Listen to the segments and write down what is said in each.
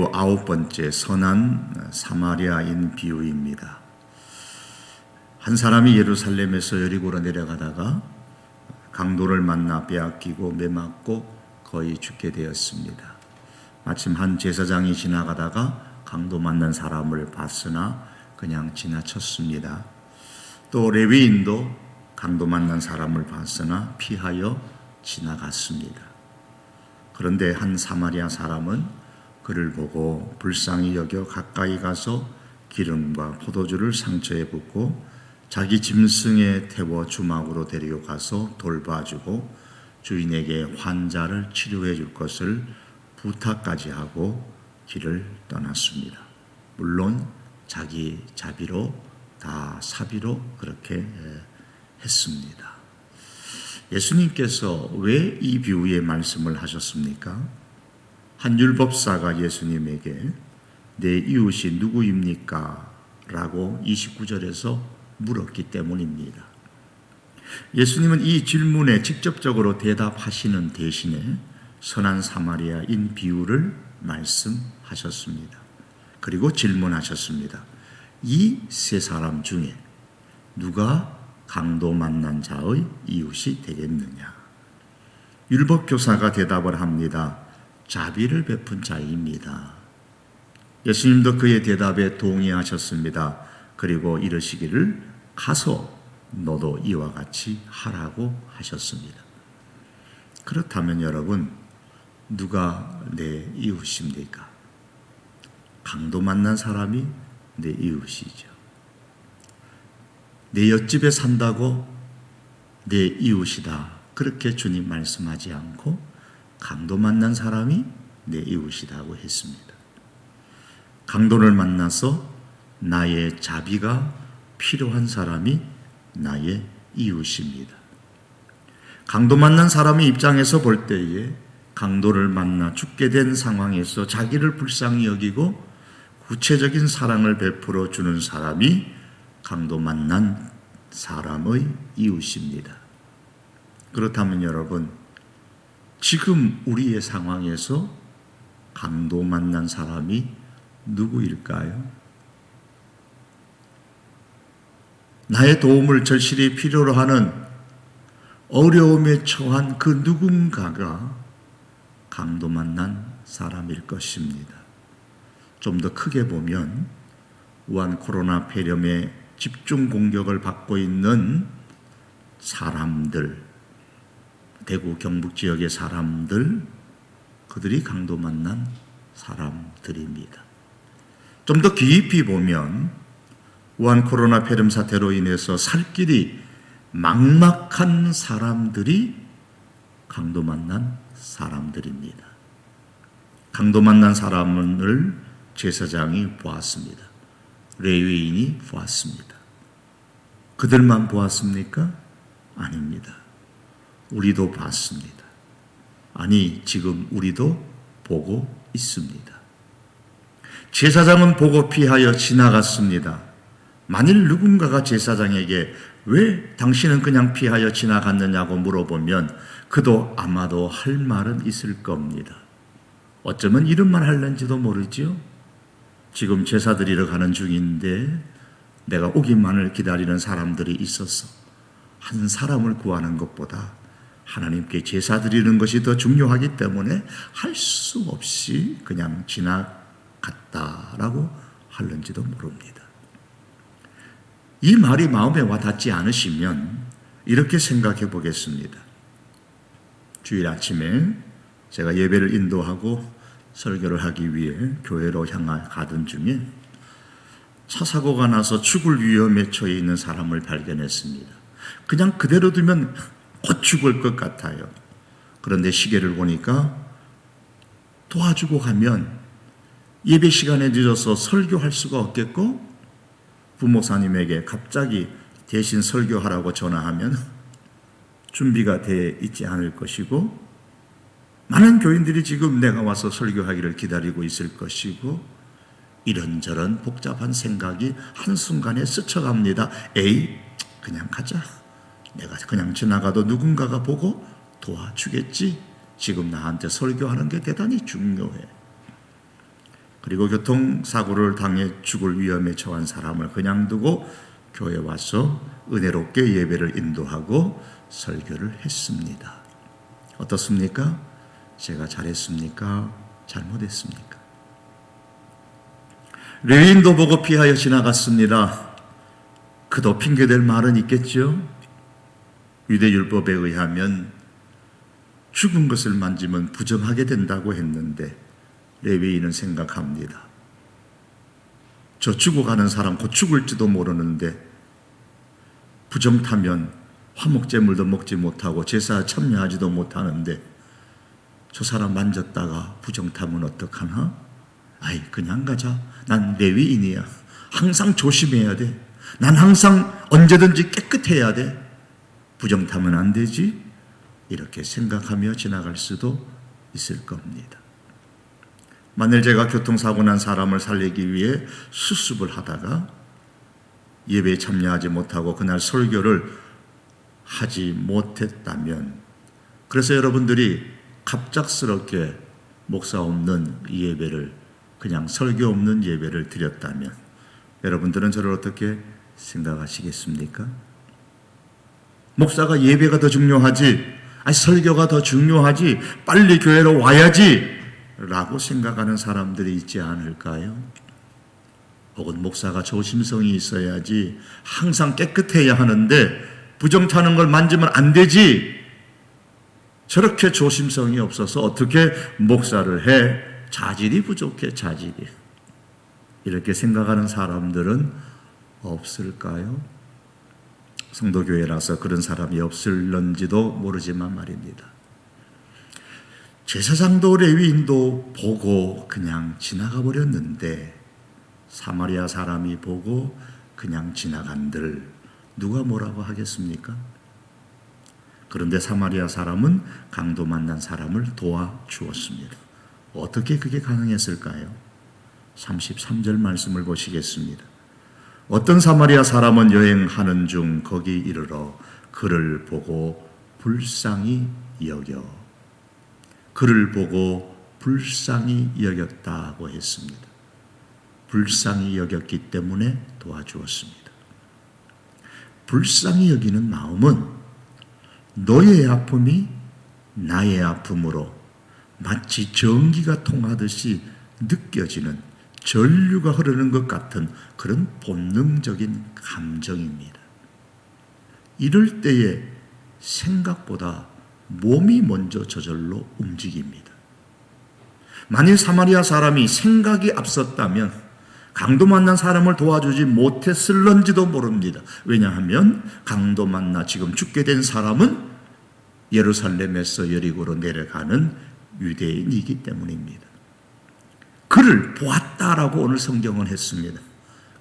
9번째 선한 사마리아인 비유입니다. 한 사람이 예루살렘에서 여리고로 내려가다가 강도를 만나 빼앗기고 매맞고 거의 죽게 되었습니다. 마침 한 제사장이 지나가다가 강도 만난 사람을 봤으나 그냥 지나쳤습니다. 또 레위인도 강도 만난 사람을 봤으나 피하여 지나갔습니다. 그런데 한 사마리아 사람은 그를 보고 불쌍히 여겨 가까이 가서 기름과 포도주를 상처에 붓고 자기 짐승에 태워 주막으로 데리고 가서 돌봐주고 주인에게 환자를 치료해 줄 것을 부탁까지 하고 길을 떠났습니다. 물론 자기 자비로 다 사비로 그렇게 했습니다. 예수님께서 왜 이 비유의 말씀을 하셨습니까? 한 율법사가 예수님에게 내 이웃이 누구입니까? 라고 29절에서 물었기 때문입니다. 예수님은 이 질문에 직접적으로 대답하시는 대신에 선한 사마리아인 비유를 말씀하셨습니다. 그리고 질문하셨습니다. 이 세 사람 중에 누가 강도 만난 자의 이웃이 되겠느냐? 율법교사가 대답을 합니다. 자비를 베푼 자입니다. 예수님도 그의 대답에 동의하셨습니다. 그리고 이르시기를 가서 너도 이와 같이 하라고 하셨습니다. 그렇다면 여러분, 누가 내 이웃입니까? 강도 만난 사람이 내 이웃이죠. 내 옆집에 산다고 내 이웃이다. 그렇게 주님 말씀하지 않고 강도 만난 사람이 내 이웃이라고 했습니다. 강도를 만나서 나의 자비가 필요한 사람이 나의 이웃입니다. 강도 만난 사람의 입장에서 볼 때에 강도를 만나 죽게 된 상황에서 자기를 불쌍히 여기고 구체적인 사랑을 베풀어 주는 사람이 강도 만난 사람의 이웃입니다. 그렇다면 여러분, 지금 우리의 상황에서 강도 만난 사람이 누구일까요? 나의 도움을 절실히 필요로 하는 어려움에 처한 그 누군가가 강도 만난 사람일 것입니다. 좀 더 크게 보면 우한 코로나 폐렴의 집중 공격을 받고 있는 사람들, 대구 경북 지역의 사람들, 그들이 강도 만난 사람들입니다. 좀 더 깊이 보면 우한 코로나 폐렴 사태로 인해서 살 길이 막막한 사람들이 강도 만난 사람들입니다. 강도 만난 사람을 제사장이 보았습니다. 레위인이 보았습니다. 그들만 보았습니까? 아닙니다. 우리도 봤습니다. 아니, 지금 우리도 보고 있습니다. 제사장은 보고 피하여 지나갔습니다. 만일 누군가가 제사장에게 왜 당신은 그냥 피하여 지나갔느냐고 물어보면 그도 아마도 할 말은 있을 겁니다. 어쩌면 이런 말 할는지도 모르죠. 지금 제사 드리러 가는 중인데 내가 오기만을 기다리는 사람들이 있어서 한 사람을 구하는 것보다 하나님께 제사 드리는 것이 더 중요하기 때문에 할 수 없이 그냥 지나갔다라고 할는지도 모릅니다. 이 말이 마음에 와닿지 않으시면 이렇게 생각해 보겠습니다. 주일 아침에 제가 예배를 인도하고 설교를 하기 위해 교회로 가던 중에 차 사고가 나서 죽을 위험에 처해 있는 사람을 발견했습니다. 그냥 그대로 두면 곧 죽을 것 같아요. 그런데 시계를 보니까 도와주고 가면 예배 시간에 늦어서 설교할 수가 없겠고 부목사님에게 갑자기 대신 설교하라고 전화하면 준비가 돼 있지 않을 것이고 많은 교인들이 지금 내가 와서 설교하기를 기다리고 있을 것이고 이런저런 복잡한 생각이 한순간에 스쳐갑니다. 에이, 그냥 가자. 내가 그냥 지나가도 누군가가 보고 도와주겠지. 지금 나한테 설교하는 게 대단히 중요해. 그리고 교통사고를 당해 죽을 위험에 처한 사람을 그냥 두고 교회에 와서 은혜롭게 예배를 인도하고 설교를 했습니다. 어떻습니까? 제가 잘했습니까? 잘못했습니까? 레위인도 보고 피하여 지나갔습니다. 그도 핑계댈 말은 있겠죠? 유대율법에 의하면 죽은 것을 만지면 부정하게 된다고 했는데 레위인은 생각합니다. 저 죽어가는 사람 곧 죽을지도 모르는데 부정 타면 화목제물도 먹지 못하고 제사에 참여하지도 못하는데 저 사람 만졌다가 부정 타면 어떡하나? 아이 그냥 가자. 난 레위인이야. 항상 조심해야 돼. 난 항상 언제든지 깨끗해야 돼. 부정 타면 안 되지. 이렇게 생각하며 지나갈 수도 있을 겁니다. 만일 제가 교통사고 난 사람을 살리기 위해 수습을 하다가 예배에 참여하지 못하고 그날 설교를 하지 못했다면, 그래서 여러분들이 갑작스럽게 목사 없는 예배를, 그냥 설교 없는 예배를 드렸다면 여러분들은 저를 어떻게 생각하시겠습니까? 목사가 예배가 더 중요하지, 아니 설교가 더 중요하지, 빨리 교회로 와야지 라고 생각하는 사람들이 있지 않을까요? 혹은 목사가 조심성이 있어야지, 항상 깨끗해야 하는데 부정 타는 걸 만지면 안 되지, 저렇게 조심성이 없어서 어떻게 목사를 해? 자질이 부족해, 자질이. 이렇게 생각하는 사람들은 없을까요? 성도교회라서 그런 사람이 없을런지도 모르지만 말입니다. 제사장도 레위인도 보고 그냥 지나가 버렸는데 사마리아 사람이 보고 그냥 지나간들 누가 뭐라고 하겠습니까? 그런데 사마리아 사람은 강도 만난 사람을 도와주었습니다. 어떻게 그게 가능했을까요? 33절 말씀을 보시겠습니다. 어떤 사마리아 사람은 여행하는 중 거기 이르러 그를 보고 불쌍히 여겨, 그를 보고 불쌍히 여겼다고 했습니다. 불쌍히 여겼기 때문에 도와주었습니다. 불쌍히 여기는 마음은 너의 아픔이 나의 아픔으로 마치 전기가 통하듯이 느껴지는, 전류가 흐르는 것 같은 그런 본능적인 감정입니다. 이럴 때에 생각보다 몸이 먼저 저절로 움직입니다. 만일 사마리아 사람이 생각이 앞섰다면 강도 만난 사람을 도와주지 못했을런지도 모릅니다. 왜냐하면 강도 만나 지금 죽게 된 사람은 예루살렘에서 여리고로 내려가는 유대인이기 때문입니다. 그를 보았다라고 오늘 성경은 했습니다.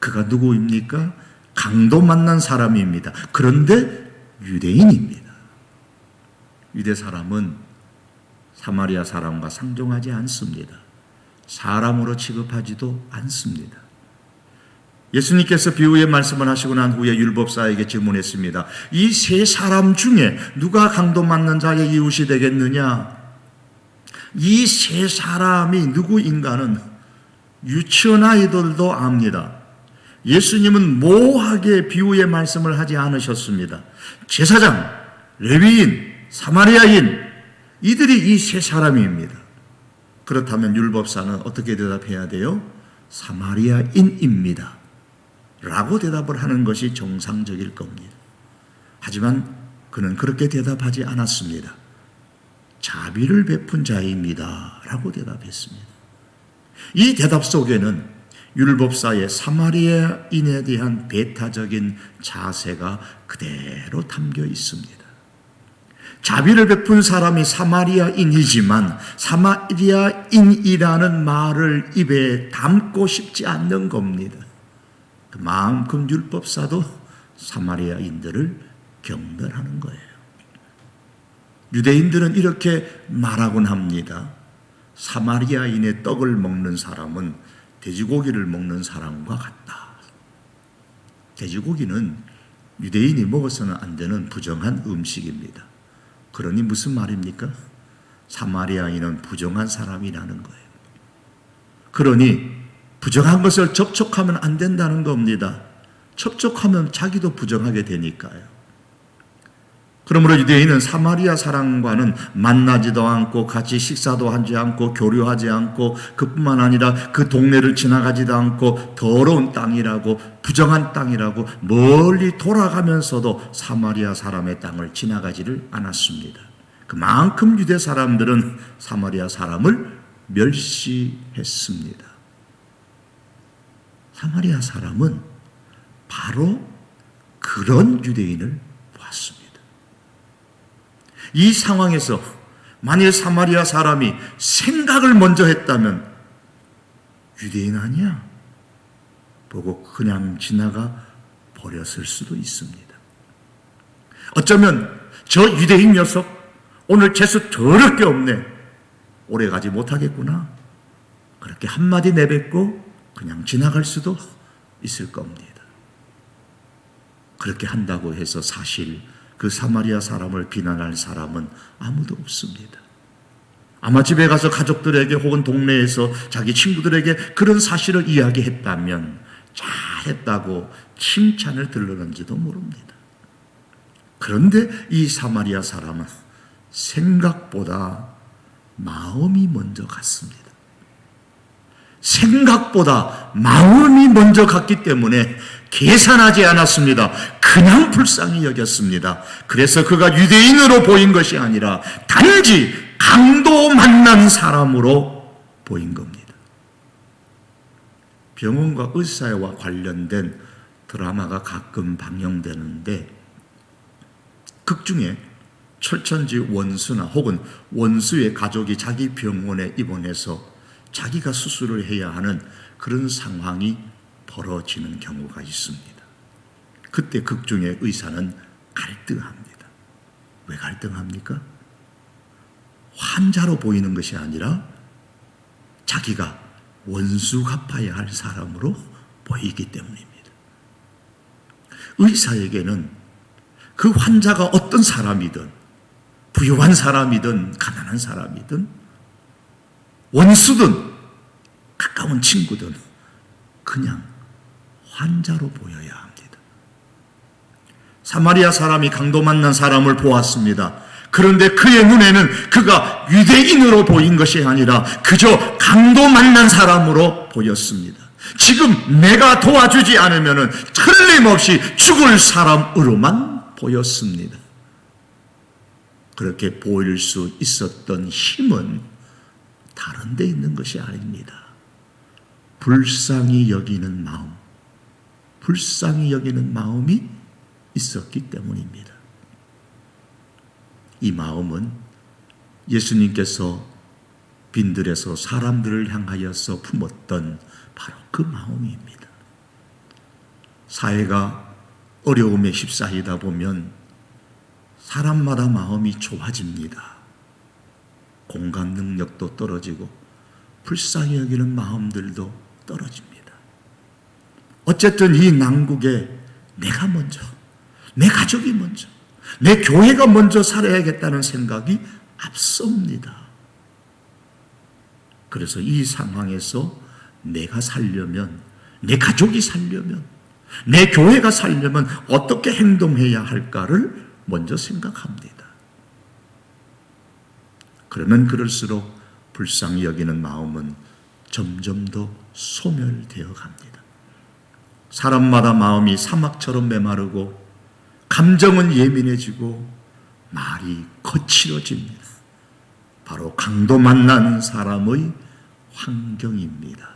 그가 누구입니까? 강도 만난 사람입니다. 그런데 유대인입니다. 유대 사람은 사마리아 사람과 상종하지 않습니다. 사람으로 취급하지도 않습니다. 예수님께서 비유의 말씀을 하시고 난 후에 율법사에게 질문했습니다. 이 세 사람 중에 누가 강도 맞는 자의 이웃이 되겠느냐? 이 세 사람이 누구인가는 유치원 아이들도 압니다. 예수님은 모호하게 비유의 말씀을 하지 않으셨습니다. 제사장, 레위인, 사마리아인, 이들이 이 세 사람입니다. 그렇다면 율법사는 어떻게 대답해야 돼요? 사마리아인입니다 라고 대답을 하는 것이 정상적일 겁니다. 하지만 그는 그렇게 대답하지 않았습니다. 자비를 베푼 자입니다 라고 대답했습니다. 이 대답 속에는 율법사의 사마리아인에 대한 배타적인 자세가 그대로 담겨 있습니다. 자비를 베푼 사람이 사마리아인이지만 사마리아인이라는 말을 입에 담고 싶지 않는 겁니다. 그만큼 율법사도 사마리아인들을 경멸하는 거예요. 유대인들은 이렇게 말하곤 합니다. 사마리아인의 떡을 먹는 사람은 돼지고기를 먹는 사람과 같다. 돼지고기는 유대인이 먹어서는 안 되는 부정한 음식입니다. 그러니 무슨 말입니까? 사마리아인은 부정한 사람이라는 거예요. 그러니 부정한 것을 접촉하면 안 된다는 겁니다. 접촉하면 자기도 부정하게 되니까요. 그러므로 유대인은 사마리아 사람과는 만나지도 않고 같이 식사도 하지 않고 교류하지 않고 그뿐만 아니라 그 동네를 지나가지도 않고 더러운 땅이라고 부정한 땅이라고 멀리 돌아가면서도 사마리아 사람의 땅을 지나가지를 않았습니다. 그만큼 유대 사람들은 사마리아 사람을 멸시했습니다. 사마리아 사람은 바로 그런 유대인을 보았습니다. 이 상황에서 만일 사마리아 사람이 생각을 먼저 했다면 유대인 아니야 보고 그냥 지나가 버렸을 수도 있습니다. 어쩌면 저 유대인 녀석 오늘 재수 더럽게 없네, 오래 가지 못하겠구나, 그렇게 한마디 내뱉고 그냥 지나갈 수도 있을 겁니다. 그렇게 한다고 해서 사실 그 사마리아 사람을 비난할 사람은 아무도 없습니다. 아마 집에 가서 가족들에게 혹은 동네에서 자기 친구들에게 그런 사실을 이야기했다면 잘했다고 칭찬을 들르는지도 모릅니다. 그런데 이 사마리아 사람은 생각보다 마음이 먼저 갔습니다. 생각보다 마음이 먼저 갔기 때문에 계산하지 않았습니다. 그냥 불쌍히 여겼습니다. 그래서 그가 유대인으로 보인 것이 아니라 단지 강도 만난 사람으로 보인 겁니다. 병원과 의사와 관련된 드라마가 가끔 방영되는데 극 중에 철천지 원수나 혹은 원수의 가족이 자기 병원에 입원해서 자기가 수술을 해야 하는 그런 상황이 벌어지는 경우가 있습니다. 그때 극 중에 의사는 갈등합니다. 왜 갈등합니까? 환자로 보이는 것이 아니라 자기가 원수 갚아야 할 사람으로 보이기 때문입니다. 의사에게는 그 환자가 어떤 사람이든 부유한 사람이든 가난한 사람이든 원수든 가까운 친구든 그냥 환자로 보여야 합니다. 사마리아 사람이 강도 만난 사람을 보았습니다. 그런데 그의 눈에는 그가 유대인으로 보인 것이 아니라 그저 강도 만난 사람으로 보였습니다. 지금 내가 도와주지 않으면 틀림없이 죽을 사람으로만 보였습니다. 그렇게 보일 수 있었던 힘은 다른 데 있는 것이 아닙니다. 불쌍히 여기는 마음, 불쌍히 여기는 마음이 있었기 때문입니다. 이 마음은 예수님께서 빈들에서 사람들을 향하여서 품었던 바로 그 마음입니다. 사회가 어려움에 휩싸이다 보면 사람마다 마음이 좁아집니다. 공감 능력도 떨어지고 불쌍히 여기는 마음들도 떨어집니다. 어쨌든 이 난국에 내가 먼저, 내 가족이 먼저, 내 교회가 먼저 살아야겠다는 생각이 앞섭니다. 그래서 이 상황에서 내가 살려면, 내 가족이 살려면, 내 교회가 살려면 어떻게 행동해야 할까를 먼저 생각합니다. 그러면 그럴수록 불쌍히 여기는 마음은 점점 더 소멸되어 갑니다. 사람마다 마음이 사막처럼 메마르고 감정은 예민해지고 말이 거칠어집니다. 바로 강도 만난 사람의 환경입니다.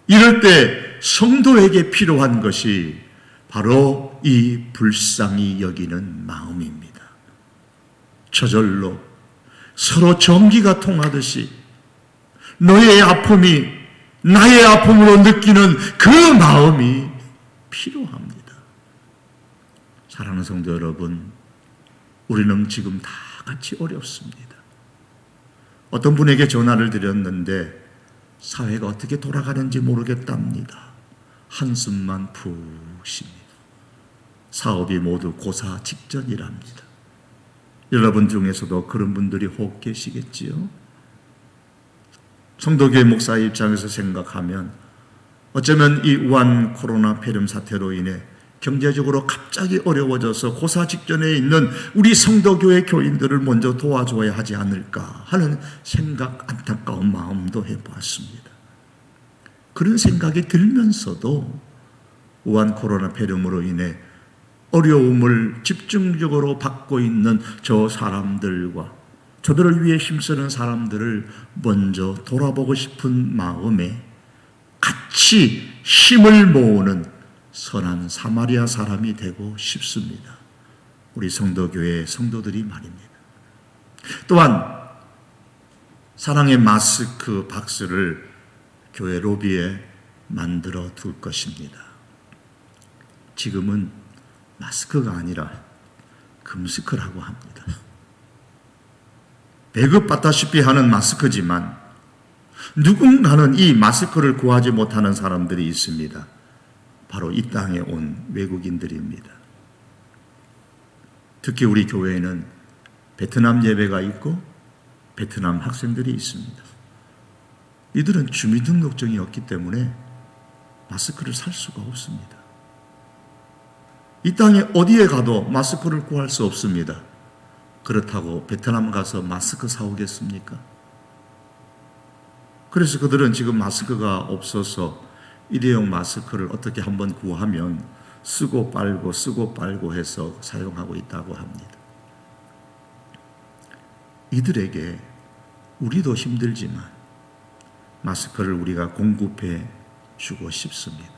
이럴 때 성도에게 필요한 것이 바로 이 불쌍히 여기는 마음입니다. 저절로 서로 정기가 통하듯이 너의 아픔이 나의 아픔으로 느끼는 그 마음이 필요합니다. 사랑하는 성도 여러분, 우리는 지금 다 같이 어렵습니다. 어떤 분에게 전화를 드렸는데 사회가 어떻게 돌아가는지 모르겠답니다. 한숨만 푹 쉽니다. 사업이 모두 고사 직전이랍니다. 여러분 중에서도 그런 분들이 혹 계시겠지요? 성도교회 목사의 입장에서 생각하면 어쩌면 이 우한 코로나 폐렴 사태로 인해 경제적으로 갑자기 어려워져서 고사 직전에 있는 우리 성도교회 교인들을 먼저 도와줘야 하지 않을까 하는 생각, 안타까운 마음도 해보았습니다. 그런 생각이 들면서도 우한 코로나 폐렴으로 인해 어려움을 집중적으로 받고 있는 저 사람들과 저들을 위해 힘쓰는 사람들을 먼저 돌아보고 싶은 마음에 같이 힘을 모으는 선한 사마리아 사람이 되고 싶습니다. 우리 성도교회 성도들이 말입니다. 또한 사랑의 마스크 박스를 교회 로비에 만들어 둘 것입니다. 지금은 마스크가 아니라 금스크라고 합니다. 배급받다시피 하는 마스크지만 누군가는 이 마스크를 구하지 못하는 사람들이 있습니다. 바로 이 땅에 온 외국인들입니다. 특히 우리 교회에는 베트남 예배가 있고 베트남 학생들이 있습니다. 이들은 주민등록증이 없기 때문에 마스크를 살 수가 없습니다. 이 땅에 어디에 가도 마스크를 구할 수 없습니다. 그렇다고 베트남 가서 마스크 사오겠습니까? 그래서 그들은 지금 마스크가 없어서 일회용 마스크를 어떻게 한번 구하면 쓰고 빨고 해서 사용하고 있다고 합니다. 이들에게 우리도 힘들지만 마스크를 우리가 공급해 주고 싶습니다.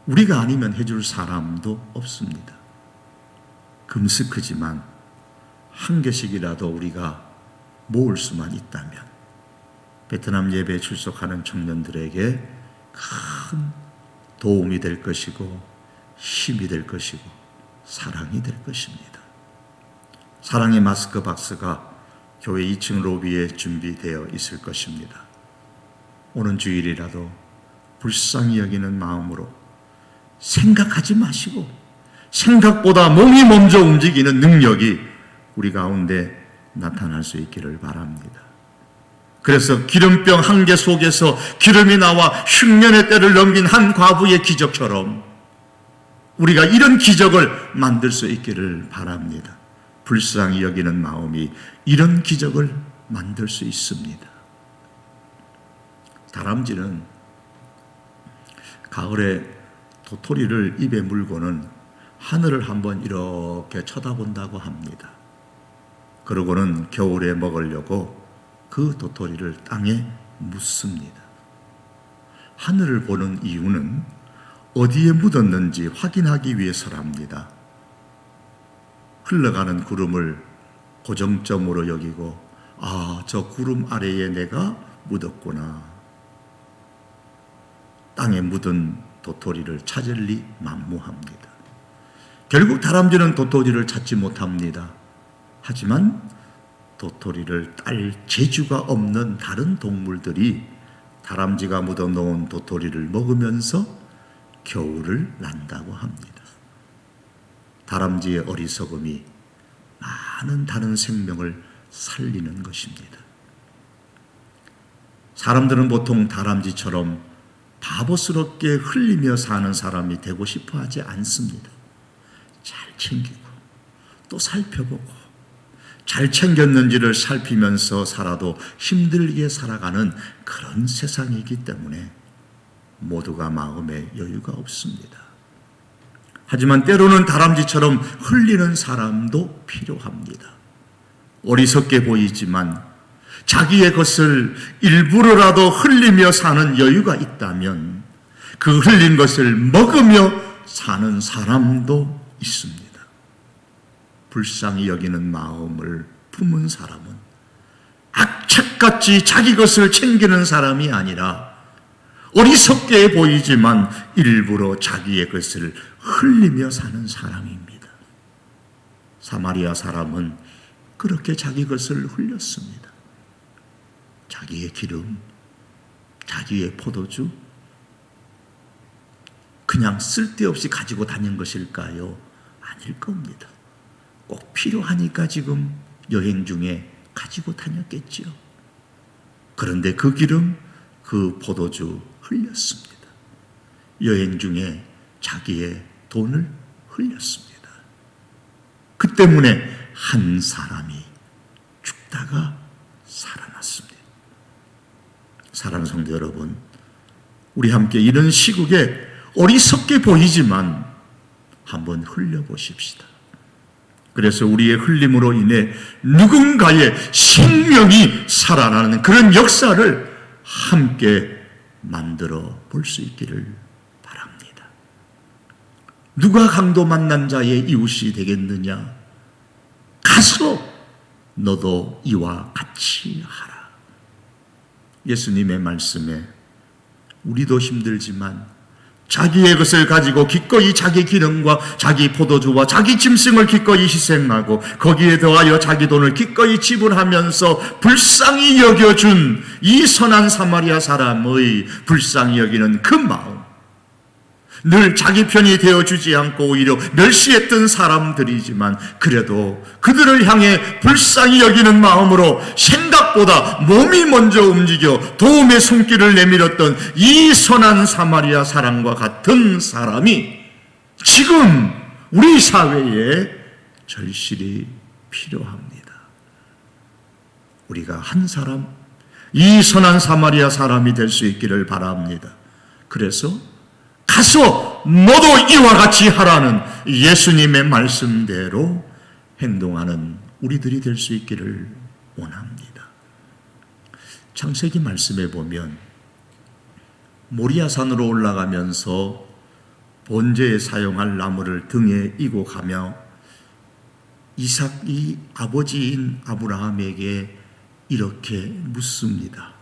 우리가 아니면 해줄 사람도 없습니다. 금스크지만 한 개씩이라도 우리가 모을 수만 있다면 베트남 예배에 출석하는 청년들에게 큰 도움이 될 것이고 힘이 될 것이고 사랑이 될 것입니다. 사랑의 마스크 박스가 교회 2층 로비에 준비되어 있을 것입니다. 오는 주일이라도 불쌍히 여기는 마음으로 생각하지 마시고 생각보다 몸이 먼저 움직이는 능력이 우리 가운데 나타날 수 있기를 바랍니다. 그래서 기름병 한 개 속에서 기름이 나와 흉년의 때를 넘긴 한 과부의 기적처럼 우리가 이런 기적을 만들 수 있기를 바랍니다. 불쌍히 여기는 마음이 이런 기적을 만들 수 있습니다. 다람쥐는 가을에 도토리를 입에 물고는 하늘을 한번 이렇게 쳐다본다고 합니다. 그러고는 겨울에 먹으려고 그 도토리를 땅에 묻습니다. 하늘을 보는 이유는 어디에 묻었는지 확인하기 위해서랍니다. 흘러가는 구름을 고정점으로 여기고 저 구름 아래에 내가 묻었구나. 땅에 묻은 도토리를 찾을 리 만무합니다. 결국 다람쥐는 도토리를 찾지 못합니다. 하지만 도토리를 딸 재주가 없는 다른 동물들이 다람쥐가 묻어놓은 도토리를 먹으면서 겨울을 난다고 합니다. 다람쥐의 어리석음이 많은 다른 생명을 살리는 것입니다. 사람들은 보통 다람쥐처럼 바보스럽게 흘리며 사는 사람이 되고 싶어 하지 않습니다. 잘 챙기고 또 살펴보고 잘 챙겼는지를 살피면서 살아도 힘들게 살아가는 그런 세상이기 때문에 모두가 마음에 여유가 없습니다. 하지만 때로는 다람쥐처럼 흘리는 사람도 필요합니다. 어리석게 보이지만 자기의 것을 일부러라도 흘리며 사는 여유가 있다면 그 흘린 것을 먹으며 사는 사람도 있습니다. 불쌍히 여기는 마음을 품은 사람은 악착같이 자기 것을 챙기는 사람이 아니라 어리석게 보이지만 일부러 자기의 것을 흘리며 사는 사람입니다. 사마리아 사람은 그렇게 자기 것을 흘렸습니다. 자기의 기름, 자기의 포도주, 그냥 쓸데없이 가지고 다닌 것일까요? 아닐 겁니다. 꼭 필요하니까 지금 여행 중에 가지고 다녔겠지요. 그런데 그 기름, 그 포도주 흘렸습니다. 여행 중에 자기의 돈을 흘렸습니다. 그 때문에 한 사람이 죽다가 살아났습니다. 사랑하는 성도 여러분, 우리 함께 이런 시국에 어리석게 보이지만 한번 흘려보십시다. 그래서 우리의 흘림으로 인해 누군가의 생명이 살아나는 그런 역사를 함께 만들어 볼 수 있기를 바랍니다. 누가 강도 만난 자의 이웃이 되겠느냐? 가서 너도 이와 같이 하라. 예수님의 말씀에 우리도 힘들지만 자기의 것을 가지고 기꺼이 자기 기름과 자기 포도주와 자기 짐승을 기꺼이 희생하고 거기에 더하여 자기 돈을 기꺼이 지불하면서 불쌍히 여겨준 이 선한 사마리아 사람의 불쌍히 여기는 그 마음, 늘 자기 편이 되어주지 않고 오히려 멸시했던 사람들이지만 그래도 그들을 향해 불쌍히 여기는 마음으로 생각보다 몸이 먼저 움직여 도움의 손길을 내밀었던 이 선한 사마리아 사람과 같은 사람이 지금 우리 사회에 절실히 필요합니다. 우리가 한 사람, 이 선한 사마리아 사람이 될 수 있기를 바랍니다. 그래서 가서 너도 이와 같이 하라는 예수님의 말씀대로 행동하는 우리들이 될 수 있기를 원합니다. 창세기 말씀에 보면 모리아산으로 올라가면서 번제에 사용할 나무를 등에 이고 가며 이삭이 아버지인 아브라함에게 이렇게 묻습니다.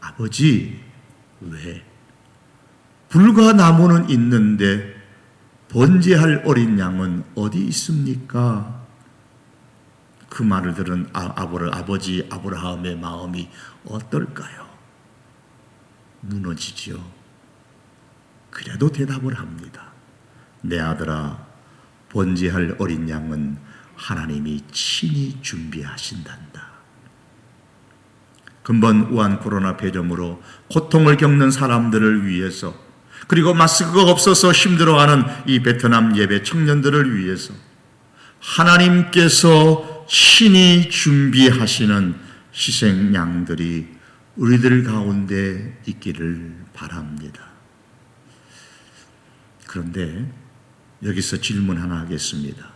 아버지, 왜? 불과 나무는 있는데 번제할 어린 양은 어디 있습니까? 그 말을 들은 아버지 아브라함의 마음이 어떨까요? 무너지죠. 그래도 대답을 합니다. 내 아들아, 번제할 어린 양은 하나님이 친히 준비하신단다. 근본 우한 코로나 폐렴으로 고통을 겪는 사람들을 위해서, 그리고 마스크가 없어서 힘들어하는 이 베트남 예배 청년들을 위해서 하나님께서 친히 준비하시는 희생양들이 우리들 가운데 있기를 바랍니다. 그런데 여기서 질문 하나 하겠습니다.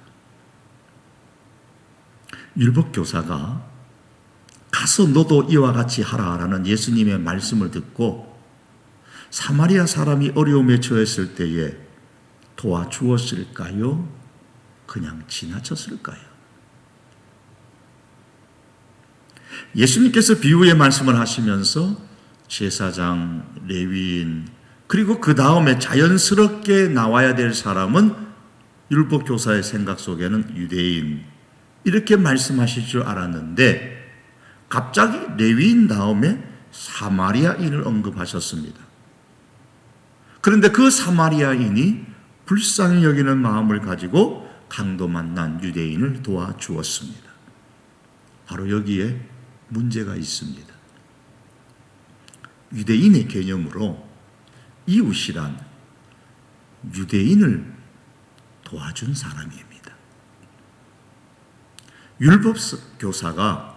율법교사가 가서 너도 이와 같이 하라라는 예수님의 말씀을 듣고 사마리아 사람이 어려움에 처했을 때에 도와주었을까요? 그냥 지나쳤을까요? 예수님께서 비유의 말씀을 하시면서 제사장, 레위인, 그리고 그 다음에 자연스럽게 나와야 될 사람은 율법교사의 생각 속에는 유대인, 이렇게 말씀하실 줄 알았는데 갑자기 레위인 다음에 사마리아인을 언급하셨습니다. 그런데 그 사마리아인이 불쌍히 여기는 마음을 가지고 강도 만난 유대인을 도와주었습니다. 바로 여기에 문제가 있습니다. 유대인의 개념으로 이웃이란 유대인을 도와준 사람입니다. 율법교사가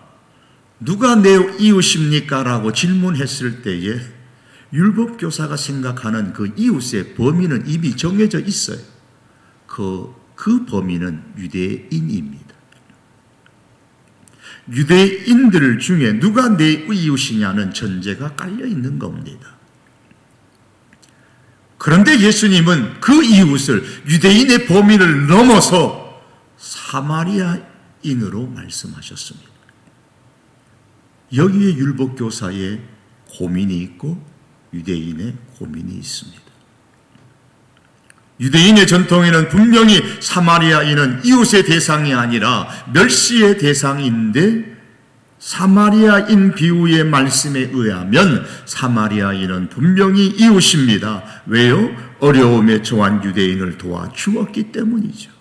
누가 내 이웃입니까? 라고 질문했을 때에 율법교사가 생각하는 그 이웃의 범위는 이미 정해져 있어요. 그 범위는 유대인입니다. 유대인들 중에 누가 내 이웃이냐는 전제가 깔려 있는 겁니다. 그런데 예수님은 그 이웃을 유대인의 범위를 넘어서 사마리아인으로 말씀하셨습니다. 여기에 율법교사의 고민이 있고 유대인의 고민이 있습니다. 유대인의 전통에는 분명히 사마리아인은 이웃의 대상이 아니라 멸시의 대상인데 사마리아인 비유의 말씀에 의하면 사마리아인은 분명히 이웃입니다. 왜요? 어려움에 처한 유대인을 도와주었기 때문이죠.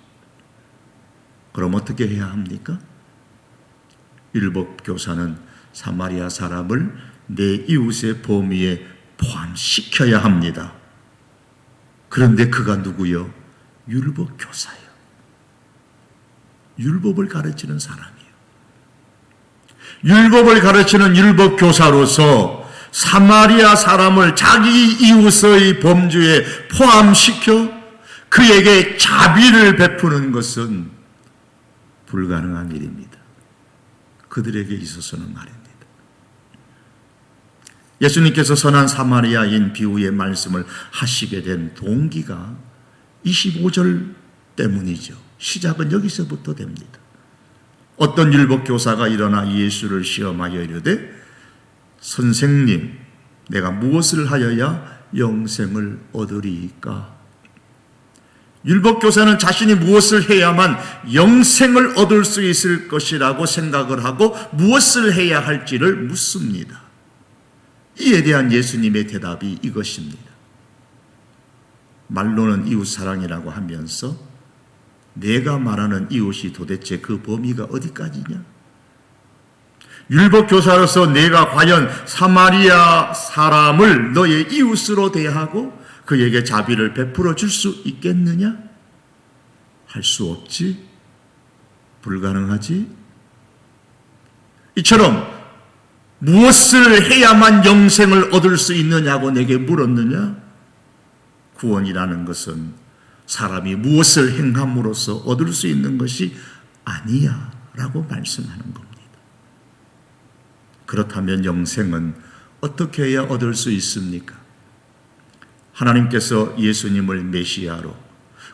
그럼 어떻게 해야 합니까? 율법교사는 사마리아 사람을 내 이웃의 범위에 포함시켜야 합니다. 그런데 그가 누구요? 율법교사예요. 율법을 가르치는 사람이에요. 율법을 가르치는 율법교사로서 사마리아 사람을 자기 이웃의 범주에 포함시켜 그에게 자비를 베푸는 것은 불가능한 일입니다. 그들에게 있어서는 말입니다. 예수님께서 선한 사마리아인 비유의 말씀을 하시게 된 동기가 25절 때문이죠. 시작은 여기서부터 됩니다. 어떤 율법교사가 일어나 예수를 시험하여 이르되 선생님, 내가 무엇을 하여야 영생을 얻으리이까? 율법교사는 자신이 무엇을 해야만 영생을 얻을 수 있을 것이라고 생각을 하고 무엇을 해야 할지를 묻습니다. 이에 대한 예수님의 대답이 이것입니다. 말로는 이웃사랑이라고 하면서 내가 말하는 이웃이 도대체 그 범위가 어디까지냐? 율법교사로서 내가 과연 사마리아 사람을 너의 이웃으로 대하고 그에게 자비를 베풀어 줄 수 있겠느냐? 할 수 없지. 불가능하지. 이처럼 무엇을 해야만 영생을 얻을 수 있느냐고 내게 물었느냐? 구원이라는 것은 사람이 무엇을 행함으로써 얻을 수 있는 것이 아니야 라고 말씀하는 겁니다. 그렇다면 영생은 어떻게 해야 얻을 수 있습니까? 하나님께서 예수님을 메시아로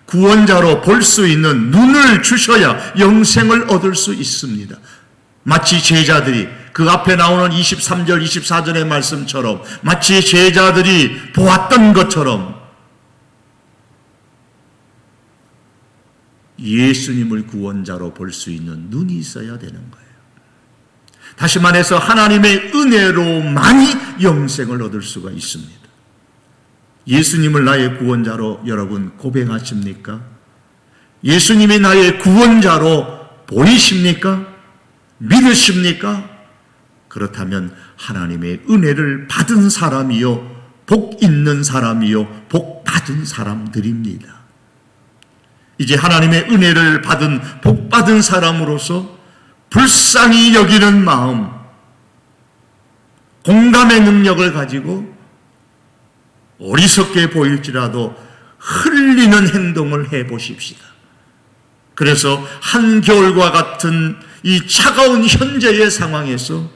구원자로 볼 수 있는 눈을 주셔야 영생을 얻을 수 있습니다. 마치 제자들이 그 앞에 나오는 23절 24절의 말씀처럼 마치 제자들이 보았던 것처럼 예수님을 구원자로 볼 수 있는 눈이 있어야 되는 거예요. 다시 말해서 하나님의 은혜로만이 영생을 얻을 수가 있습니다. 예수님을 나의 구원자로 여러분 고백하십니까? 예수님이 나의 구원자로 보이십니까? 믿으십니까? 그렇다면 하나님의 은혜를 받은 사람이요, 복 있는 사람이요, 복 받은 사람들입니다. 이제 하나님의 은혜를 받은 복 받은 사람으로서 불쌍히 여기는 마음, 공감의 능력을 가지고 어리석게 보일지라도 흘리는 행동을 해보십시다. 그래서 한겨울과 같은 이 차가운 현재의 상황에서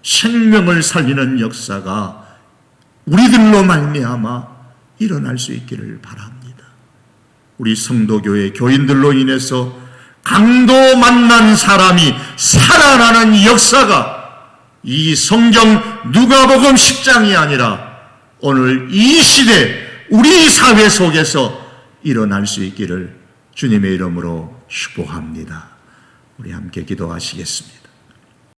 생명을 살리는 역사가 우리들로 말미암아 일어날 수 있기를 바랍니다. 우리 성도교회 교인들로 인해서 강도 만난 사람이 살아나는 역사가 이 성경 누가복음 10장이 아니라 오늘 이 시대 우리 사회 속에서 일어날 수 있기를 주님의 이름으로 축복합니다. 우리 함께 기도하시겠습니다.